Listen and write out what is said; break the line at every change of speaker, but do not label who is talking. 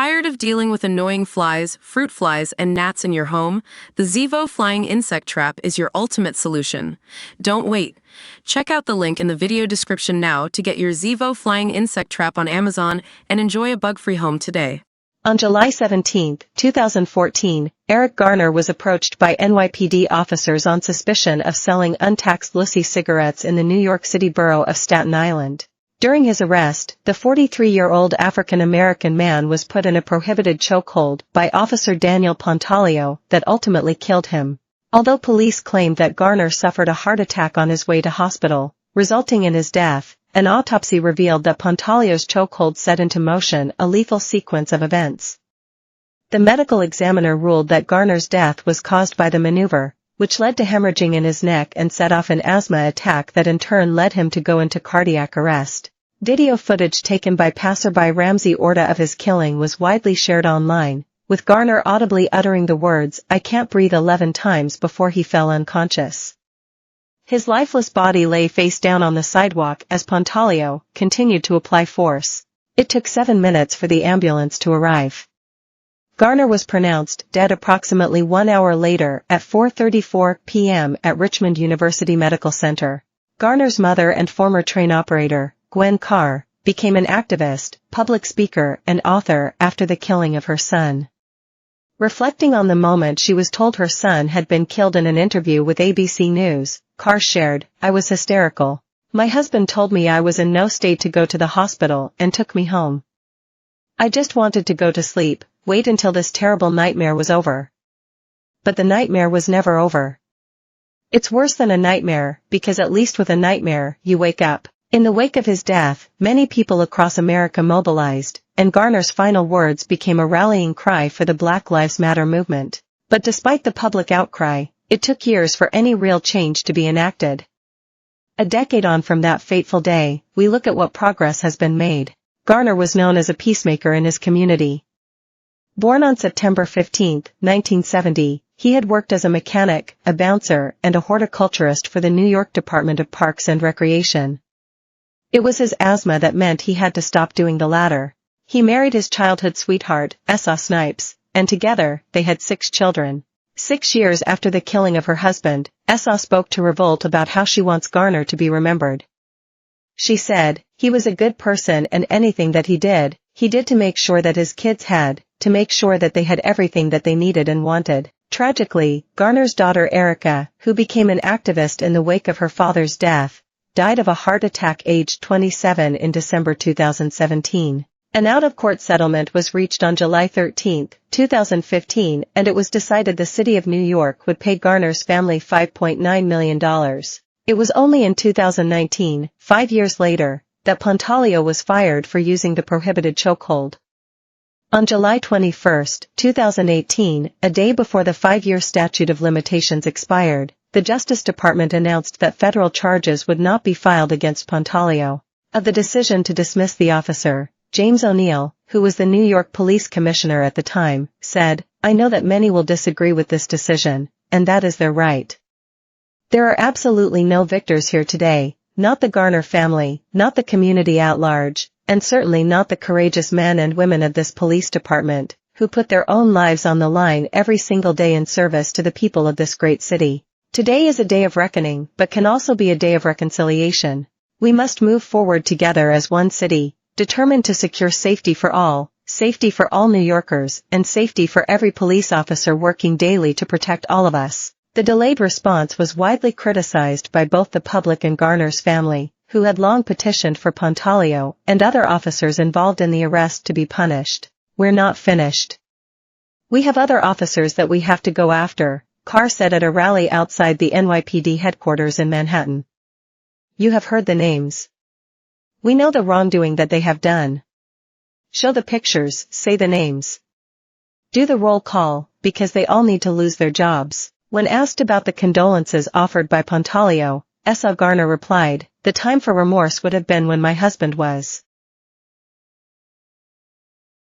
Tired of dealing with annoying flies, fruit flies, and gnats in your home? The Zevo Flying Insect Trap is your ultimate solution. Don't wait. Check out the link in the video description now to get your Zevo Flying Insect Trap on Amazon and enjoy a bug-free home today.
On July 17, 2014, Eric Garner was approached by NYPD officers on suspicion of selling untaxed Lucy cigarettes in the New York City borough of Staten Island. During his arrest, the 43-year-old African-American man was put in a prohibited chokehold by Officer Daniel Pontalio that ultimately killed him. Although police claimed that Garner suffered a heart attack on his way to hospital, resulting in his death, an autopsy revealed that Pontalio's chokehold set into motion a lethal sequence of events. The medical examiner ruled that Garner's death was caused by the maneuver, which led to hemorrhaging in his neck and set off an asthma attack that in turn led him to go into cardiac arrest. Video footage taken by passerby Ramsey Orta of his killing was widely shared online, with Garner audibly uttering the words, "I can't breathe" 11 times before he fell unconscious. His lifeless body lay face down on the sidewalk as Pontalio continued to apply force. It took 7 minutes for the ambulance to arrive. Garner was pronounced dead approximately 1 hour later at 4:34 p.m. at Richmond University Medical Center. Garner's mother and former train operator, Gwen Carr, became an activist, public speaker, and author after the killing of her son. Reflecting on the moment she was told her son had been killed in an interview with ABC News, Carr shared, "I was hysterical. My husband told me I was in no state to go to the hospital and took me home. I just wanted to go to sleep, wait until this terrible nightmare was over." But the nightmare was never over. It's worse than a nightmare, because at least with a nightmare, you wake up. In the wake of his death, many people across America mobilized, and Garner's final words became a rallying cry for the Black Lives Matter movement. But despite the public outcry, it took years for any real change to be enacted. A decade on from that fateful day, we look at what progress has been made. Garner was known as a peacemaker in his community. Born on September 15, 1970, he had worked as a mechanic, a bouncer, and a horticulturist for the New York Department of Parks and Recreation. It was his asthma that meant he had to stop doing the latter. He married his childhood sweetheart, Essa Snipes, and together, they had 6 children. 6 years after the killing of her husband, Essa spoke to Revolt about how she wants Garner to be remembered. She said, "He was a good person and anything that he did to make sure that his kids had, to make sure that they had everything that they needed and wanted." Tragically, Garner's daughter Erica, who became an activist in the wake of her father's death, died of a heart attack aged 27 in December 2017. An out-of-court settlement was reached on July 13, 2015, and it was decided the city of New York would pay Garner's family $5.9 million. It was only in 2019, 5 years later, that Pontalio was fired for using the prohibited chokehold. On July 21, 2018, a day before the 5-year statute of limitations expired, the Justice Department announced that federal charges would not be filed against Pontalio. Of the decision to dismiss the officer, James O'Neill, who was the New York Police Commissioner at the time, said, "I know that many will disagree with this decision, and that is their right. There are absolutely no victors here today, not the Garner family, not the community at large, and certainly not the courageous men and women of this police department, who put their own lives on the line every single day in service to the people of this great city. Today is a day of reckoning, but can also be a day of reconciliation. We must move forward together as one city, determined to secure safety for all New Yorkers, and safety for every police officer working daily to protect all of us." The delayed response was widely criticized by both the public and Garner's family, who had long petitioned for Pontalio and other officers involved in the arrest to be punished. "We're not finished. We have other officers that we have to go after," Carr said at a rally outside the NYPD headquarters in Manhattan. "You have heard the names. We know the wrongdoing that they have done. Show the pictures, say the names. Do the roll call, because they all need to lose their jobs." When asked about the condolences offered by Pontalio, Essa Garner replied, "The time for remorse would have been when my husband was